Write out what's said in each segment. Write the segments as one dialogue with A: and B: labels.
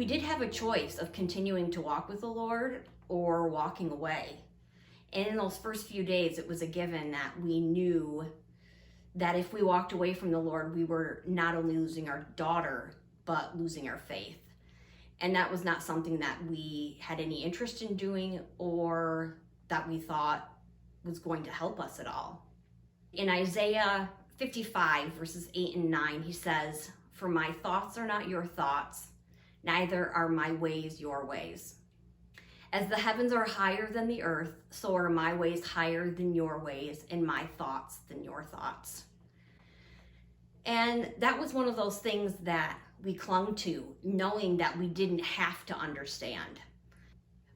A: we did have a choice of continuing to walk with the Lord or walking away. And in those first few days, it was a given that we knew that if we walked away from the Lord, we were not only losing our daughter, but losing our faith. And that was not something that we had any interest in doing or that we thought was going to help us at all. In Isaiah 55, verses 8 and 9, he says, "For my thoughts are not your thoughts, neither are my ways your ways. As the heavens are higher than the earth, so are my ways higher than your ways, and my thoughts than your thoughts." And that was one of those things that we clung to, knowing that we didn't have to understand.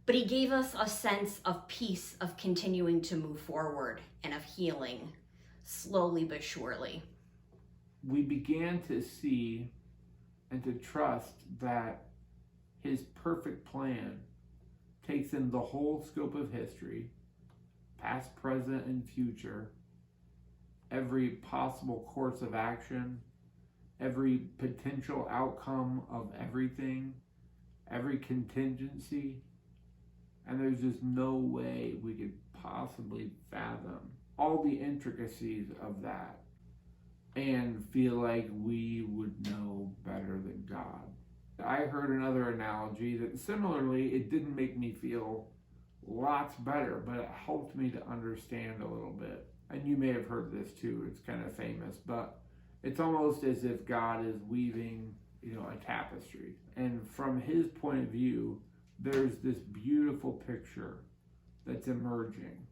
A: But he gave us a sense of peace, of continuing to move forward, and of healing, slowly but surely.
B: We began to see and to trust that his perfect plan takes in the whole scope of history, past, present, and future, every possible course of action, every potential outcome of everything, every contingency, and there's just no way we could possibly fathom all the intricacies of that and feel like we would know better than God. I heard another analogy that similarly, it didn't make me feel lots better, but it helped me to understand a little bit. And you may have heard this too, it's kind of famous, but it's almost as if God is weaving, a tapestry. And from his point of view, there's this beautiful picture that's emerging.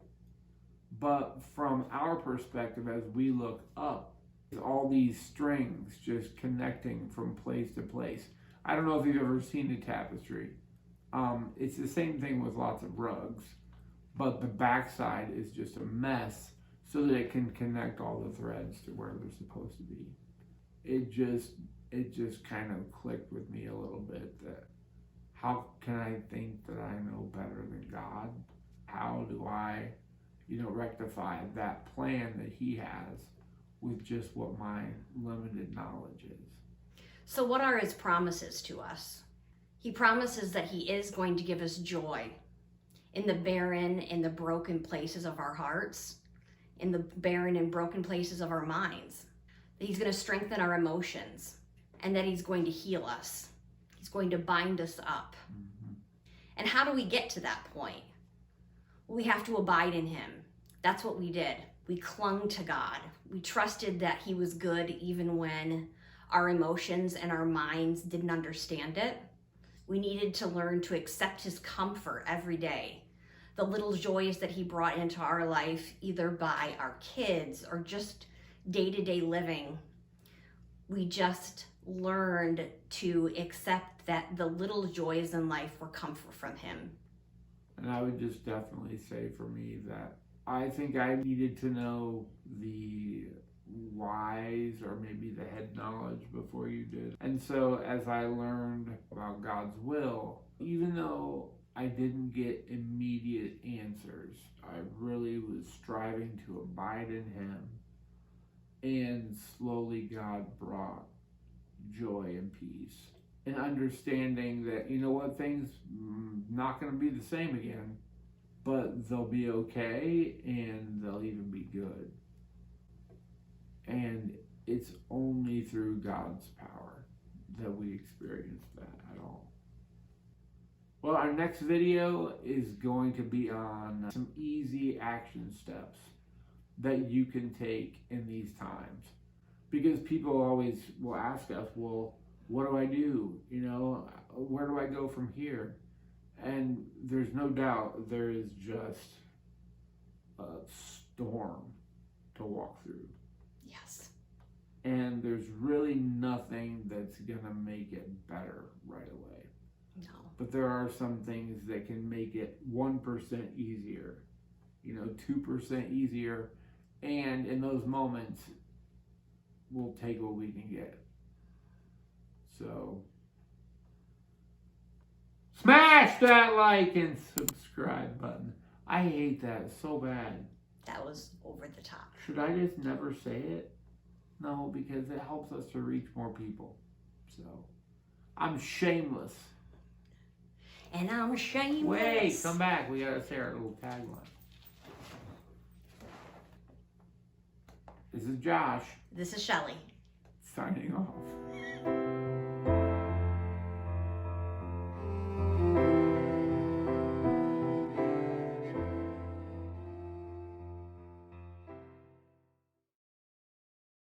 B: But from our perspective, as we look up, all these strings just connecting from place to place. I don't know if you've ever seen a tapestry. It's the same thing with lots of rugs, but the backside is just a mess so that it can connect all the threads to where they're supposed to be. It just kind of clicked with me a little bit that how can I think that I know better than God? How do I, rectify that plan that he has with just what my limited knowledge is?
A: So what are his promises to us? He promises that he is going to give us joy in the barren and the broken places of our hearts, in the barren and broken places of our minds. That he's going to strengthen our emotions, and that he's going to heal us. He's going to bind us up.
B: Mm-hmm.
A: And how do we get to that point? Well, we have to abide in him. That's what we did. We clung to God. We trusted that he was good even when our emotions and our minds didn't understand it. We needed to learn to accept his comfort every day. The little joys that he brought into our life, either by our kids or just day-to-day living. We just learned to accept that the little joys in life were comfort from him.
B: And I would just definitely say for me that I think I needed to know the whys or maybe the head knowledge before you did. And so as I learned about God's will, even though I didn't get immediate answers, I really was striving to abide in him. And slowly God brought joy and peace. And understanding that, things not going to be the same again, but they'll be okay and they'll even be good. And it's only through God's power that we experience that at all. Well, our next video is going to be on some easy action steps that you can take in these times. Because people always will ask us, well, what do I do? Where do I go from here? And there's no doubt there is just a storm to walk through.
A: Yes.
B: And there's really nothing that's going to make it better right away.
A: No.
B: But there are some things that can make it 1% easier, 2% easier. And in those moments, we'll take what we can get. So, smash that like and subscribe button. I hate that so bad.
A: That was over the top.
B: Should I just never say it? No, because it helps us to reach more people. So, I'm shameless.
A: and I'm shameless.
B: Wait, come back. We gotta say our little tagline. This is Josh
A: This is Shelly.
B: signing off.